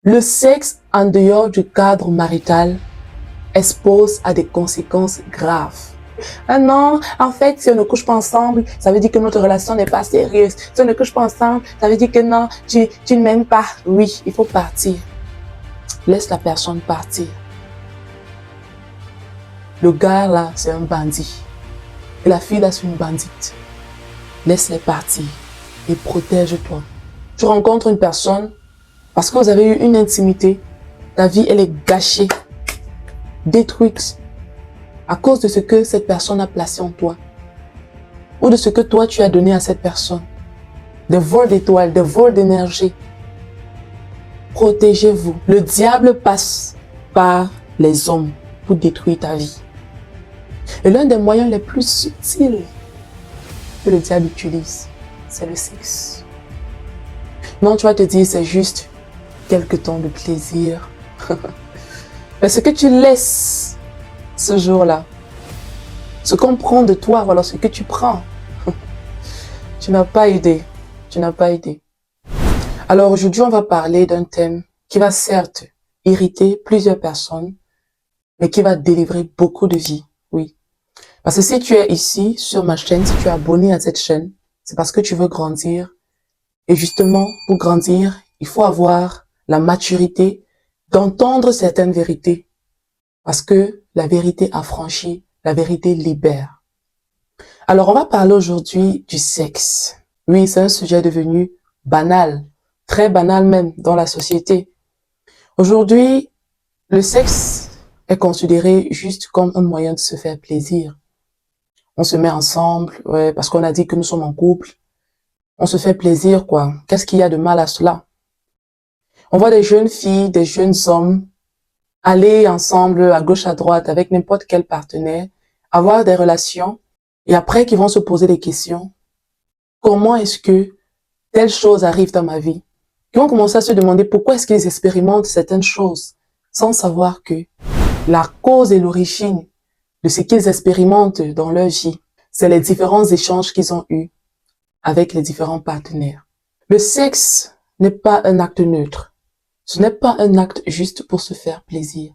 Le sexe en dehors du cadre marital expose à des conséquences graves. Ah non, en fait, si on ne couche pas ensemble, ça veut dire que notre relation n'est pas sérieuse. Si on ne couche pas ensemble, ça veut dire que non, tu ne m'aimes pas. Oui, il faut partir. Laisse la personne partir. Le gars là, c'est un bandit. Et la fille là, c'est une bandite. Laisse-les partir et protège-toi. Tu rencontres une personne parce que vous avez eu une intimité, ta vie elle est gâchée, détruite à cause de ce que cette personne a placé en toi ou de ce que toi tu as donné à cette personne. Des vols d'étoiles, des vols d'énergie. Protégez-vous. Le diable passe par les hommes pour détruire ta vie. Et l'un des moyens les plus subtils que le diable utilise, c'est le sexe. Non, tu vas te dire, c'est juste quelques temps de plaisir. Mais ce que tu laisses ce jour-là, ce qu'on prend de toi, voilà ce que tu prends, tu n'as pas idée. Tu n'as pas idée. Alors aujourd'hui, on va parler d'un thème qui va certes irriter plusieurs personnes, mais qui va délivrer beaucoup de vies. Oui. Parce que si tu es ici sur ma chaîne, si tu es abonné à cette chaîne, c'est parce que tu veux grandir. Et justement, pour grandir, il faut avoir la maturité d'entendre certaines vérités. Parce que la vérité affranchit, la vérité libère. Alors, on va parler aujourd'hui du sexe. Oui, c'est un sujet devenu banal, très banal même dans la société. Aujourd'hui, le sexe est considéré juste comme un moyen de se faire plaisir. On se met ensemble, ouais, parce qu'on a dit que nous sommes en couple. On se fait plaisir, quoi. Qu'est-ce qu'il y a de mal à cela? On voit des jeunes filles, des jeunes hommes aller ensemble à gauche, à droite avec n'importe quel partenaire, avoir des relations et après qu'ils vont se poser des questions. Comment est-ce que telle chose arrive dans ma vie? Ils vont commencer à se demander pourquoi est-ce qu'ils expérimentent certaines choses sans savoir que la cause et l'origine de ce qu'ils expérimentent dans leur vie, c'est les différents échanges qu'ils ont eus avec les différents partenaires. Le sexe n'est pas un acte neutre. Ce n'est pas un acte juste pour se faire plaisir.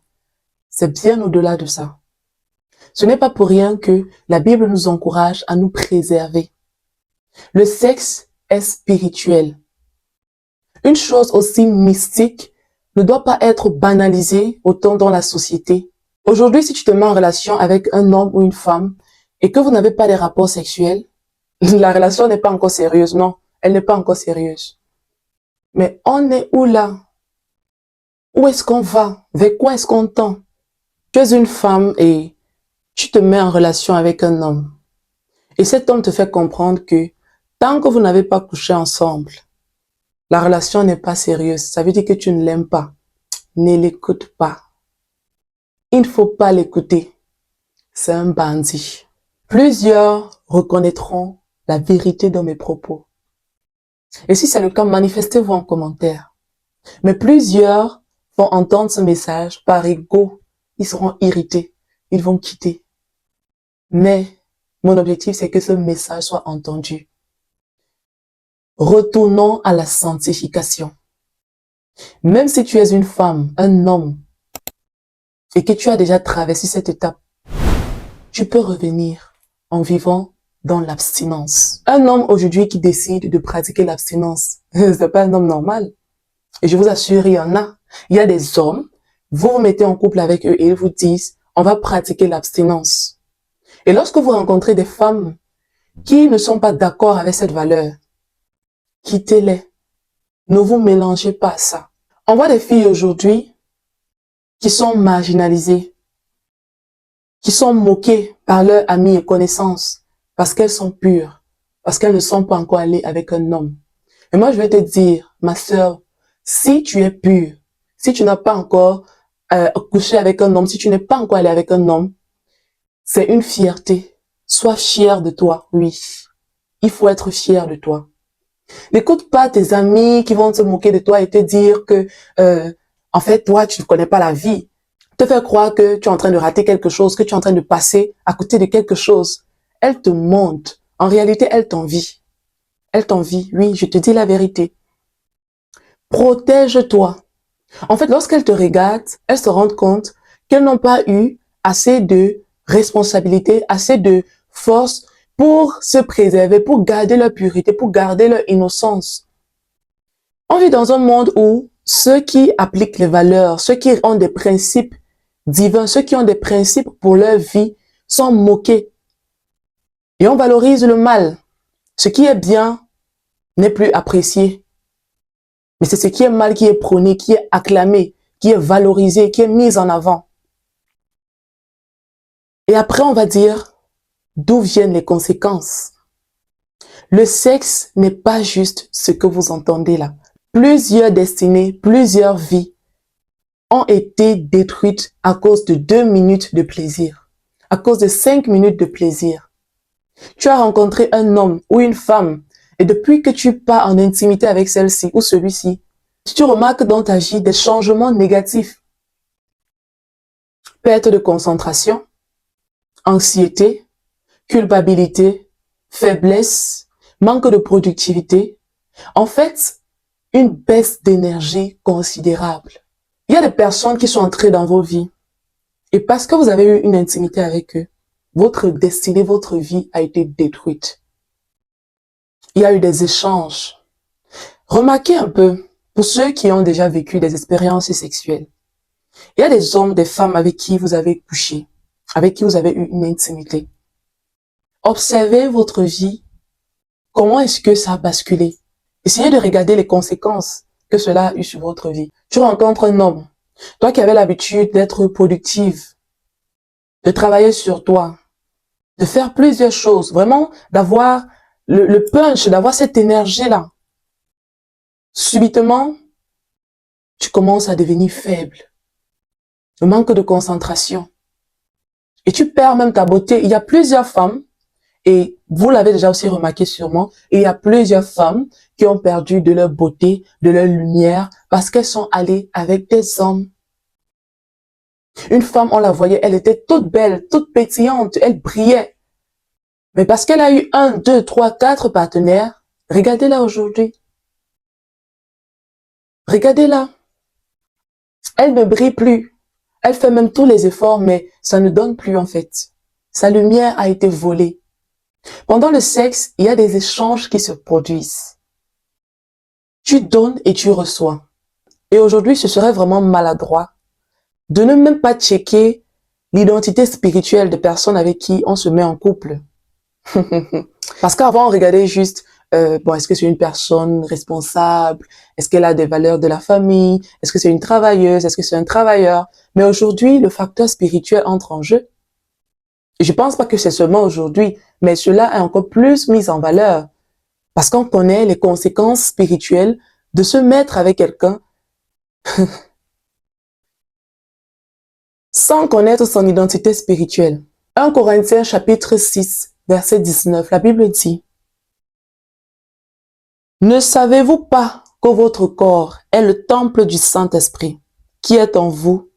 C'est bien au-delà de ça. Ce n'est pas pour rien que la Bible nous encourage à nous préserver. Le sexe est spirituel. Une chose aussi mystique ne doit pas être banalisée autant dans la société. Aujourd'hui, si tu te mets en relation avec un homme ou une femme et que vous n'avez pas des rapports sexuels, la relation n'est pas encore sérieuse. Non, elle n'est pas encore sérieuse. Mais on est où là? Où est-ce qu'on va? Vers quoi est-ce qu'on tend? Tu es une femme et tu te mets en relation avec un homme. Et cet homme te fait comprendre que tant que vous n'avez pas couché ensemble, la relation n'est pas sérieuse. Ça veut dire que tu ne l'aimes pas. Ne l'écoute pas. Il ne faut pas l'écouter. C'est un bandit. Plusieurs reconnaîtront la vérité dans mes propos. Et si c'est le cas, manifestez-vous en commentaire. Mais plusieurs vont entendre ce message par ego. Ils seront irrités. Ils vont quitter. Mais mon objectif, c'est que ce message soit entendu. Retournons à la sanctification. Même si tu es une femme, un homme, et que tu as déjà traversé cette étape, tu peux revenir en vivant dans l'abstinence. Un homme aujourd'hui qui décide de pratiquer l'abstinence, c'est pas un homme normal. Et je vous assure, il y en a. Il y a des hommes, vous vous mettez en couple avec eux et ils vous disent, on va pratiquer l'abstinence. Et lorsque vous rencontrez des femmes qui ne sont pas d'accord avec cette valeur, quittez-les. Ne vous mélangez pas à ça. On voit des filles aujourd'hui qui sont marginalisées, qui sont moquées par leurs amis et connaissances parce qu'elles sont pures, parce qu'elles ne sont pas encore allées avec un homme. Et moi, je vais te dire, ma sœur, si tu es pure, si tu n'as pas encore couché avec un homme, si tu n'es pas encore allé avec un homme, c'est une fierté. Sois fière de toi, oui. Il faut être fier de toi. N'écoute pas tes amis qui vont se moquer de toi et te dire que, en fait, toi, tu ne connais pas la vie. Te faire croire que tu es en train de rater quelque chose, que tu es en train de passer à côté de quelque chose. Elle te montre. En réalité, elle t'envie. Elle t'envie. Oui, je te dis la vérité. Protège-toi. En fait, lorsqu'elles te regardent, elles se rendent compte qu'elles n'ont pas eu assez de responsabilité, assez de force pour se préserver, pour garder leur pureté, pour garder leur innocence. On vit dans un monde où ceux qui appliquent les valeurs, ceux qui ont des principes divins, ceux qui ont des principes pour leur vie sont moqués. Et on valorise le mal. Ce qui est bien n'est plus apprécié. Mais c'est ce qui est mal qui est prôné, qui est acclamé, qui est valorisé, qui est mis en avant. Et après, on va dire d'où viennent les conséquences. Le sexe n'est pas juste ce que vous entendez là. Plusieurs destinées, plusieurs vies ont été détruites à cause de 2 minutes de plaisir, à cause de 5 minutes de plaisir. Tu as rencontré un homme ou une femme et depuis que tu pars en intimité avec celle-ci ou celui-ci, tu remarques dans ta vie des changements négatifs. Perte de concentration, anxiété, culpabilité, faiblesse, manque de productivité. En fait, une baisse d'énergie considérable. Il y a des personnes qui sont entrées dans vos vies et parce que vous avez eu une intimité avec eux, votre destinée, votre vie a été détruite. Il y a eu des échanges. Remarquez un peu, pour ceux qui ont déjà vécu des expériences sexuelles, il y a des hommes, des femmes avec qui vous avez couché, avec qui vous avez eu une intimité. Observez votre vie. Comment est-ce que ça a basculé? Essayez de regarder les conséquences que cela a eu sur votre vie. Tu rencontres un homme, toi qui avais l'habitude d'être productive, de travailler sur toi, de faire plusieurs choses, vraiment d'avoir le punch, d'avoir cette énergie-là. Subitement, tu commences à devenir faible. Le manque de concentration. Et tu perds même ta beauté. Il y a plusieurs femmes, et vous l'avez déjà aussi remarqué sûrement, il y a plusieurs femmes qui ont perdu de leur beauté, de leur lumière, parce qu'elles sont allées avec des hommes. Une femme, on la voyait, elle était toute belle, toute pétillante, elle brillait. Mais parce qu'elle a eu 1, 2, 3, 4 partenaires, regardez-la aujourd'hui. Regardez-la. Elle ne brille plus. Elle fait même tous les efforts, mais ça ne donne plus en fait. Sa lumière a été volée. Pendant le sexe, il y a des échanges qui se produisent. Tu donnes et tu reçois. Et aujourd'hui, ce serait vraiment maladroit de ne même pas checker l'identité spirituelle des personnes avec qui on se met en couple. Parce qu'avant, on regardait juste, est-ce que c'est une personne responsable? Est-ce qu'elle a des valeurs de la famille? Est-ce que c'est une travailleuse? Est-ce que c'est un travailleur? Mais aujourd'hui, le facteur spirituel entre en jeu. Et je pense pas que c'est seulement aujourd'hui, mais cela est encore plus mis en valeur. Parce qu'on connaît les conséquences spirituelles de se mettre avec quelqu'un sans connaître son identité spirituelle. 1 Corinthiens chapitre 6, verset 19, la Bible dit: « Ne savez-vous pas que votre corps est le temple du Saint-Esprit, qui est en vous,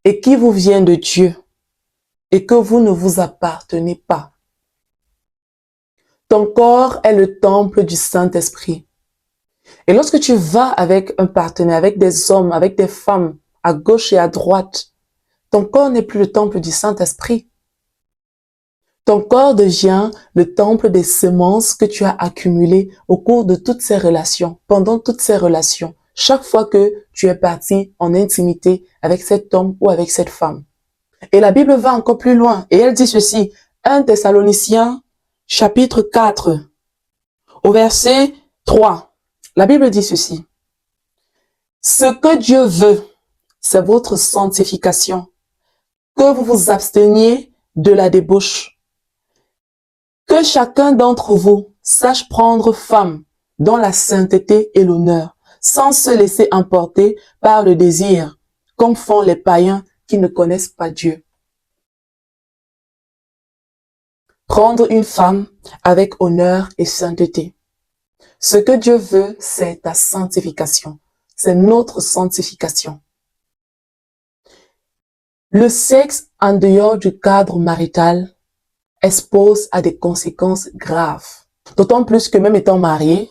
et qui vous vient de Dieu, et que vous ne vous appartenez pas. Ton corps est le temple du Saint-Esprit. » Et lorsque tu vas avec un partenaire, avec des hommes, avec des femmes, à gauche et à droite, ton corps n'est plus le temple du Saint-Esprit. Ton corps devient le temple des semences que tu as accumulées au cours de toutes ces relations, pendant toutes ces relations, chaque fois que tu es parti en intimité avec cet homme ou avec cette femme. Et la Bible va encore plus loin et elle dit ceci, 1 Thessaloniciens chapitre 4, au verset 3. La Bible dit ceci: « Ce que Dieu veut, c'est votre sanctification, que vous vous absteniez de la débauche. Que chacun d'entre vous sache prendre femme dans la sainteté et l'honneur, sans se laisser emporter par le désir, comme font les païens qui ne connaissent pas Dieu. » Prendre une femme avec honneur et sainteté. Ce que Dieu veut, c'est ta sanctification. C'est notre sanctification. Le sexe en dehors du cadre marital expose à des conséquences graves. D'autant plus que même étant marié,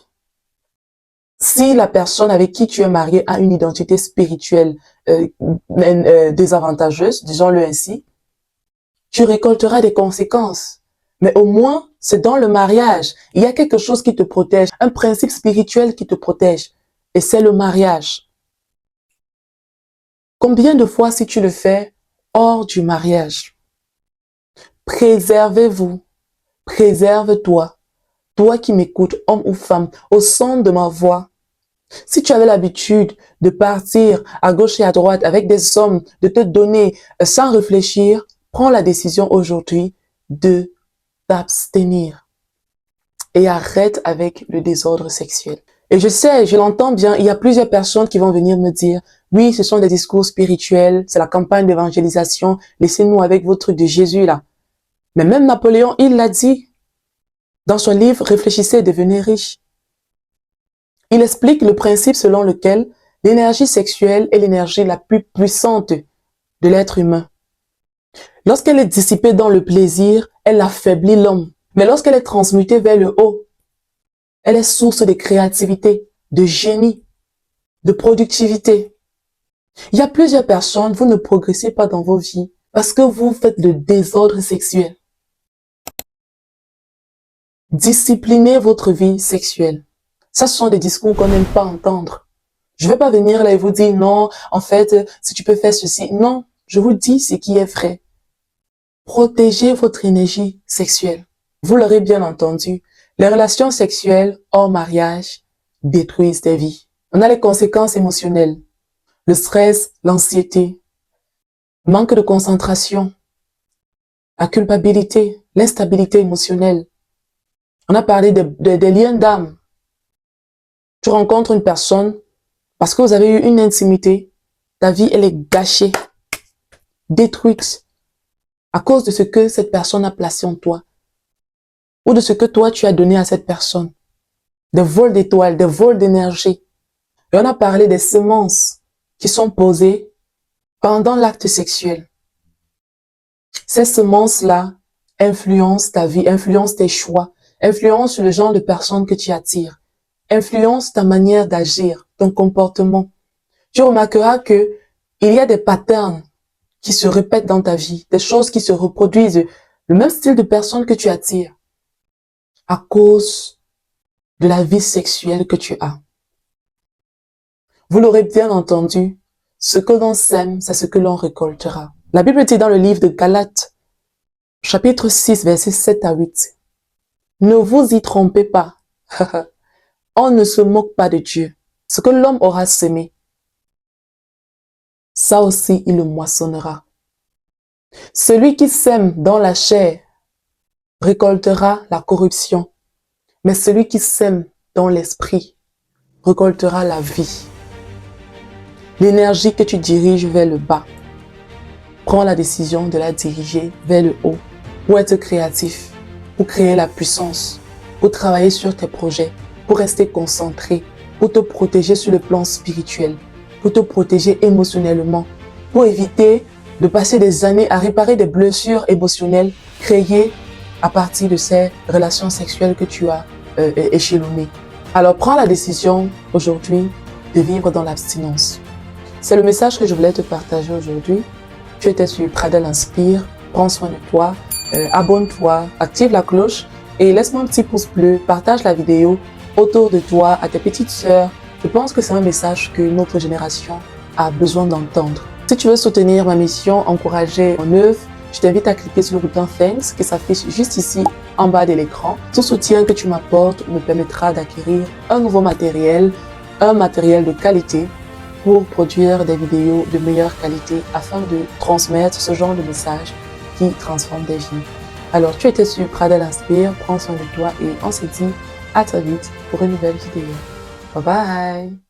Si la personne avec qui tu es marié a une identité spirituelle désavantageuse, disons-le ainsi, tu récolteras des conséquences. Mais au moins, c'est dans le mariage. Il y a quelque chose qui te protège, un principe spirituel qui te protège. Et c'est le mariage. Combien de fois si tu le fais hors du mariage? Préservez-vous. Préserve-toi. Toi qui m'écoutes, homme ou femme, au son de ma voix. Si tu avais l'habitude de partir à gauche et à droite avec des hommes, de te donner sans réfléchir, prends la décision aujourd'hui de t'abstenir et arrête avec le désordre sexuel. Et je sais, je l'entends bien, il y a plusieurs personnes qui vont venir me dire, oui, ce sont des discours spirituels, c'est la campagne d'évangélisation, laissez-nous avec votre truc de Jésus là. Mais même Napoléon, il l'a dit dans son livre « Réfléchissez et devenez riche ». Il explique le principe selon lequel l'énergie sexuelle est l'énergie la plus puissante de l'être humain. Lorsqu'elle est dissipée dans le plaisir, elle affaiblit l'homme. Mais lorsqu'elle est transmutée vers le haut, elle est source de créativité, de génie, de productivité. Il y a plusieurs personnes, vous ne progressez pas dans vos vies parce que vous faites le désordre sexuel. Disciplinez votre vie sexuelle. Ça, ce sont des discours qu'on n'aime pas entendre. Je ne vais pas venir là et vous dire non, en fait, si tu peux faire ceci. Non, je vous dis ce qui est vrai. Protégez votre énergie sexuelle. Vous l'aurez bien entendu, les relations sexuelles hors mariage détruisent des vies. On a les conséquences émotionnelles, le stress, l'anxiété, manque de concentration, la culpabilité, l'instabilité émotionnelle. On a parlé des liens d'âme. Tu rencontres une personne, parce que vous avez eu une intimité, ta vie, elle est gâchée, détruite, à cause de ce que cette personne a placé en toi, ou de ce que toi, tu as donné à cette personne. Des vols d'étoiles, des vols d'énergie. Et on a parlé des semences qui sont posées pendant l'acte sexuel. Ces semences-là influencent ta vie, influencent tes choix, influencent le genre de personnes que tu attires, influencent ta manière d'agir, ton comportement. Tu remarqueras que il y a des patterns qui se répètent dans ta vie, des choses qui se reproduisent, le même style de personne que tu attires, à cause de la vie sexuelle que tu as. Vous l'aurez bien entendu, ce que l'on sème, c'est ce que l'on récoltera. La Bible dit dans le livre de Galates, chapitre 6, versets 7 à 8, « Ne vous y trompez pas, on ne se moque pas de Dieu. Ce que l'homme aura semé, ça aussi il le moissonnera. Celui qui sème dans la chair récoltera la corruption, mais celui qui sème dans l'esprit récoltera la vie. » L'énergie que tu diriges vers le bas, prends la décision de la diriger vers le haut pour être créatif, pour créer la puissance, pour travailler sur tes projets, pour rester concentré, pour te protéger sur le plan spirituel, pour te protéger émotionnellement, pour éviter de passer des années à réparer des blessures émotionnelles créées à partir de ces relations sexuelles que tu as échelonnées. Alors prends la décision aujourd'hui de vivre dans l'abstinence. C'est le message que je voulais te partager aujourd'hui. Tu étais sur Pradel Inspire, prends soin de toi, abonne-toi, active la cloche et laisse-moi un petit pouce bleu, partage la vidéo autour de toi, à tes petites sœurs. Je pense que c'est un message que notre génération a besoin d'entendre. Si tu veux soutenir ma mission, encourager mon œuvre, je t'invite à cliquer sur le bouton Thanks qui s'affiche juste ici en bas de l'écran. Tout soutien que tu m'apportes me permettra d'acquérir un nouveau matériel, un matériel de qualité pour produire des vidéos de meilleure qualité afin de transmettre ce genre de message qui transforme des vies. Alors, tu étais sur Pradel Inspire, prends soin de toi et on se dit à très vite pour une nouvelle vidéo. Bye bye!